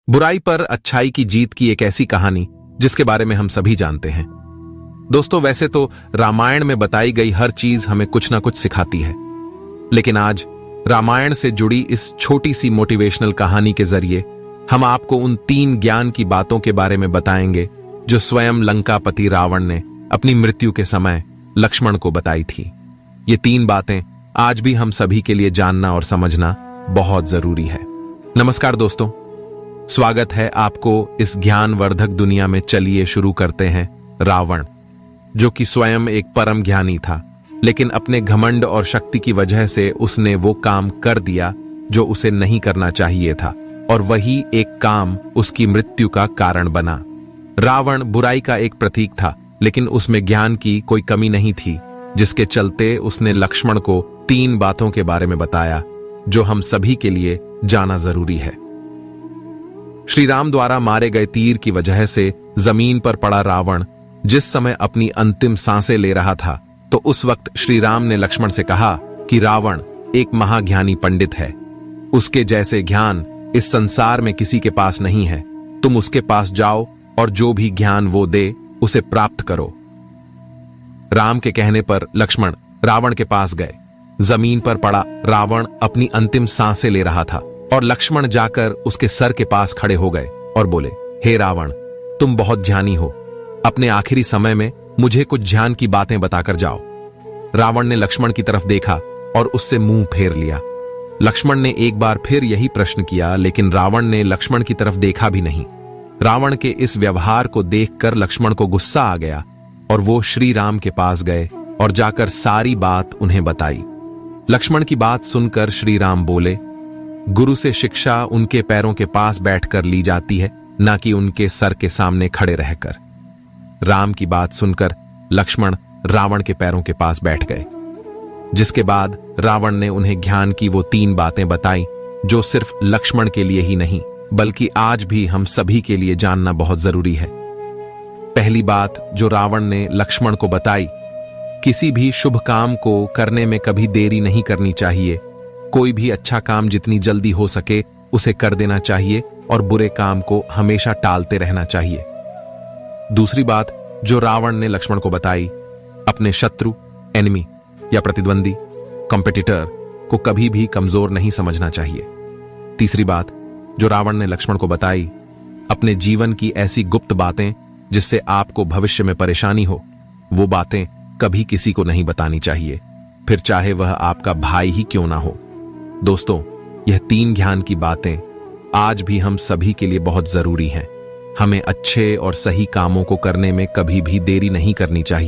बुराई पर अच्छाई की जीत की एक ऐसी कहानी जिसके बारे में हम सभी जानते हैं। दोस्तों, वैसे तो रामायण में बताई गई हर चीज हमें कुछ ना कुछ सिखाती है, लेकिन आज रामायण से जुड़ी इस छोटी सी मोटिवेशनल कहानी के जरिए हम आपको उन 3 ज्ञान की बातों के बारे में बताएंगे जो स्वयं लंकापति रावण ने अपनी मृत्यु के समय लक्ष्मण को बताई थी। ये 3 बातें आज भी हम सभी के लिए जानना और समझना बहुत जरूरी है। नमस्कार दोस्तों, स्वागत है आपको इस ज्ञानवर्धक दुनिया में। चलिए शुरू करते हैं। रावण, जो कि स्वयं एक परम ज्ञानी था, लेकिन अपने घमंड और शक्ति की वजह से उसने वो काम कर दिया जो उसे नहीं करना चाहिए था, और वही एक काम उसकी मृत्यु का कारण बना। रावण बुराई का एक प्रतीक था, लेकिन उसमें ज्ञान की कोई कमी नहीं थी, जिसके चलते उसने लक्ष्मण को 3 बातों के बारे में बताया जो हम सभी के लिए जाना जरूरी है। श्री राम द्वारा मारे गए तीर की वजह से जमीन पर पड़ा रावण जिस समय अपनी अंतिम सांसें ले रहा था, तो उस वक्त श्री राम ने लक्ष्मण से कहा कि रावण एक महाज्ञानी पंडित है, उसके जैसे ज्ञान इस संसार में किसी के पास नहीं है। तुम उसके पास जाओ और जो भी ज्ञान वो दे उसे प्राप्त करो। राम के कहने पर लक्ष्मण रावण के पास गए। जमीन पर पड़ा रावण अपनी अंतिम सांसें ले रहा था, और लक्ष्मण जाकर उसके सर के पास खड़े हो गए और बोले, हे रावण, तुम बहुत ज्ञानी हो, अपने आखिरी समय में मुझे कुछ ज्ञान की बातें बताकर जाओ। रावण ने लक्ष्मण की तरफ देखा और उससे मुंह फेर लिया। लक्ष्मण ने एक बार फिर यही प्रश्न किया, लेकिन रावण ने लक्ष्मण की तरफ देखा भी नहीं। रावण के इस व्यवहार को देखकर लक्ष्मण को गुस्सा आ गया और वो श्री राम के पास गए और जाकर सारी बात उन्हें बताई। लक्ष्मण की बात सुनकर श्री राम बोले, गुरु से शिक्षा उनके पैरों के पास बैठकर ली जाती है, ना कि उनके सर के सामने खड़े रहकर। राम की बात सुनकर लक्ष्मण रावण के पैरों के पास बैठ गए, जिसके बाद रावण ने उन्हें ज्ञान की वो 3 बातें बताई जो सिर्फ लक्ष्मण के लिए ही नहीं, बल्कि आज भी हम सभी के लिए जानना बहुत जरूरी है। पहली बात जो रावण ने लक्ष्मण को बताई, किसी भी शुभ काम को करने में कभी देरी नहीं करनी चाहिए। कोई भी अच्छा काम जितनी जल्दी हो सके उसे कर देना चाहिए, और बुरे काम को हमेशा टालते रहना चाहिए। दूसरी बात जो रावण ने लक्ष्मण को बताई, अपने शत्रु, एनिमी या प्रतिद्वंदी, कॉम्पिटिटर को कभी भी कमजोर नहीं समझना चाहिए। तीसरी बात जो रावण ने लक्ष्मण को बताई, अपने जीवन की ऐसी गुप्त बातें जिससे आपको भविष्य में परेशानी हो, वो बातें कभी किसी को नहीं बतानी चाहिए, फिर चाहे वह आपका भाई ही क्यों ना हो। दोस्तों, यह 3 ज्ञान की बातें आज भी हम सभी के लिए बहुत जरूरी हैं। हमें अच्छे और सही कामों को करने में कभी भी देरी नहीं करनी चाहिए।